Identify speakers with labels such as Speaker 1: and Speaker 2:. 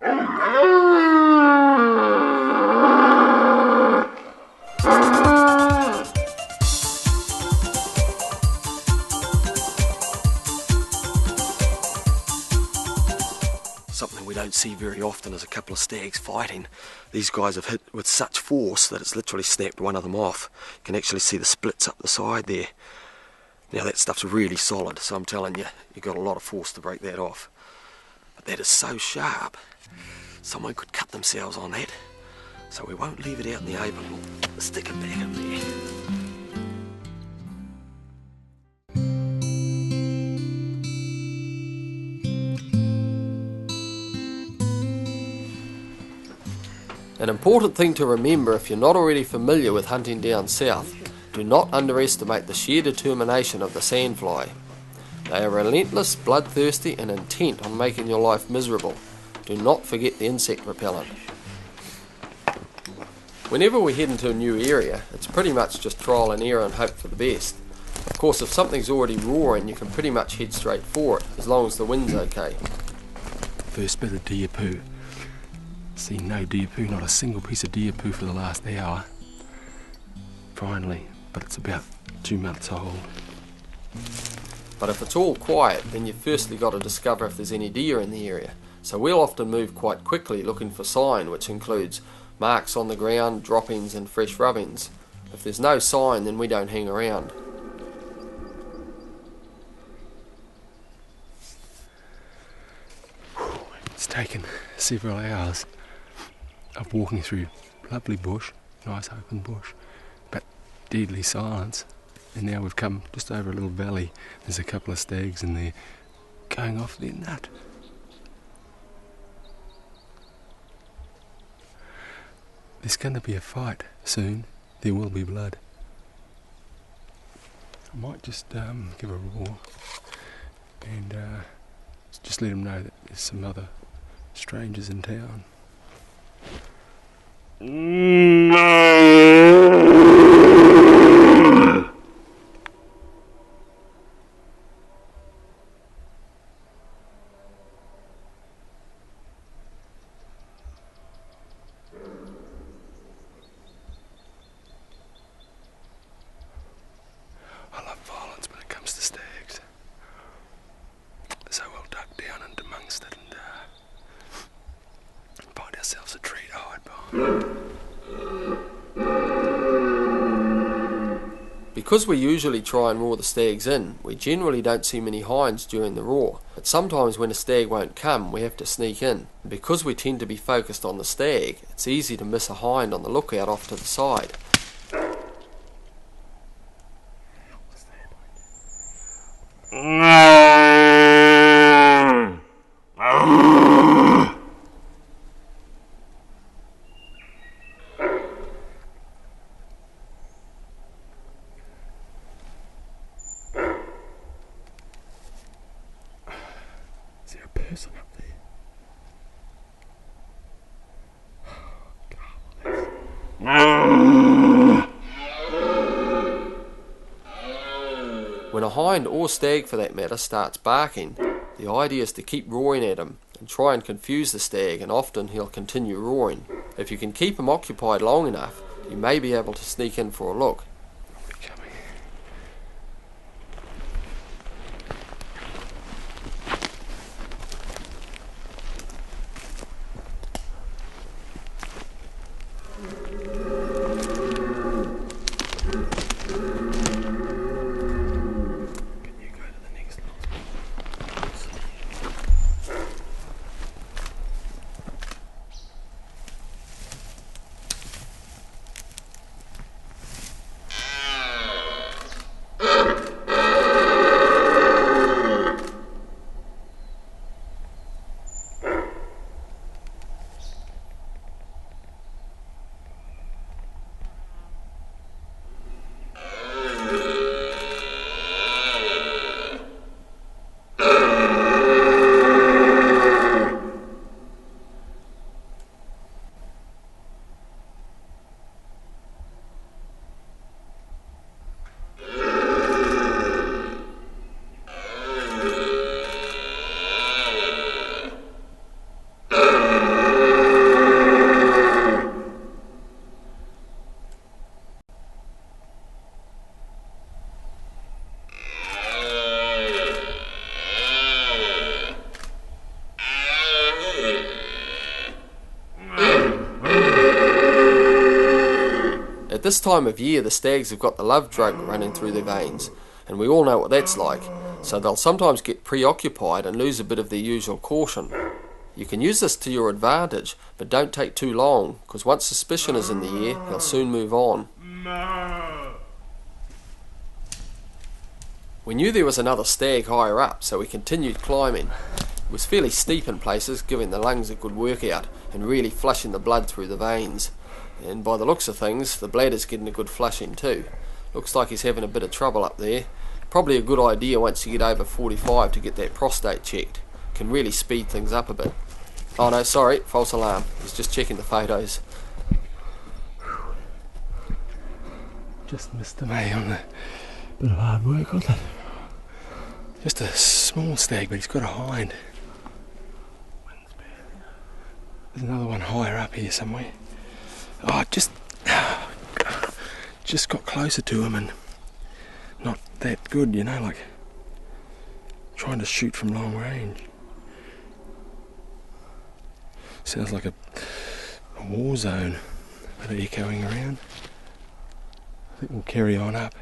Speaker 1: Something we don't see very often is a couple of stags fighting. These guys have hit with such force that it's literally snapped one of them off. You can actually see the splits up the side there. Now that stuff's really solid, so I'm telling you, you've got a lot of force to break that off. But that is so sharp, someone could cut themselves on that. So we won't leave it out in the open, we'll stick it back in there.
Speaker 2: An important thing to remember if you're not already familiar with hunting down south, do not underestimate the sheer determination of the sandfly. They are relentless, bloodthirsty and intent on making your life miserable. Do not forget the insect repellent. Whenever we head into a new area, it's pretty much just trial and error and hope for the best. Of course, if something's already roaring, you can pretty much head straight for it, as long as the wind's okay.
Speaker 3: First bit of deer poo. Seen no deer poo, not a single piece of deer poo for the last hour. Finally, but it's about 2 months old.
Speaker 2: But if it's all quiet, then you've firstly got to discover if there's any deer in the area. So we'll often move quite quickly looking for sign, which includes marks on the ground, droppings and fresh rubbings. If there's no sign, then we don't hang around.
Speaker 3: It's taken several hours of walking through lovely bush, nice open bush, but deadly silence. And now we've come just over a little valley. There's a couple of stags in there going off their nut. There's going to be a fight soon. There will be blood. I might just give a roar and just let them know that there's some other strangers in town. I love violence when it comes to stags. So we'll duck down and amongst it and find ourselves a tree to hide behind.
Speaker 2: Because we usually try and roar the stags in, we generally don't see many hinds during the roar. But sometimes when a stag won't come, we have to sneak in. And because we tend to be focused on the stag, it's easy to miss a hind on the lookout off to the side.
Speaker 3: Is there a person up there?
Speaker 2: When a hind, or stag for that matter, starts barking, the idea is to keep roaring at him and try and confuse the stag, and often he'll continue roaring. If you can keep him occupied long enough, you may be able to sneak in for a look. this time of year the stags have got the love drug running through their veins, and we all know what that's like, so they'll sometimes get preoccupied and lose a bit of their usual caution. You can use this to your advantage, but don't take too long, because once suspicion is in the air, he'll soon move on. We knew there was another stag higher up, so we continued climbing. It was fairly steep in places, giving the lungs a good workout and really flushing the blood through the veins. And by the looks of things, the bladder's getting a good flushing too. Looks like he's having a bit of trouble up there. Probably a good idea once you get over 45 to get that prostate checked. Can really speed things up a bit. Oh no, sorry, false alarm. He's just checking the photos.
Speaker 3: Just missed the May on a bit of hard work, wasn't it? Just a small stag, but he's got a hind. There's another one higher up here somewhere. Oh, just got closer to him and not that good, you know, like trying to shoot from long range. Sounds like a war zone, a bit of echoing around. I think we'll carry on up.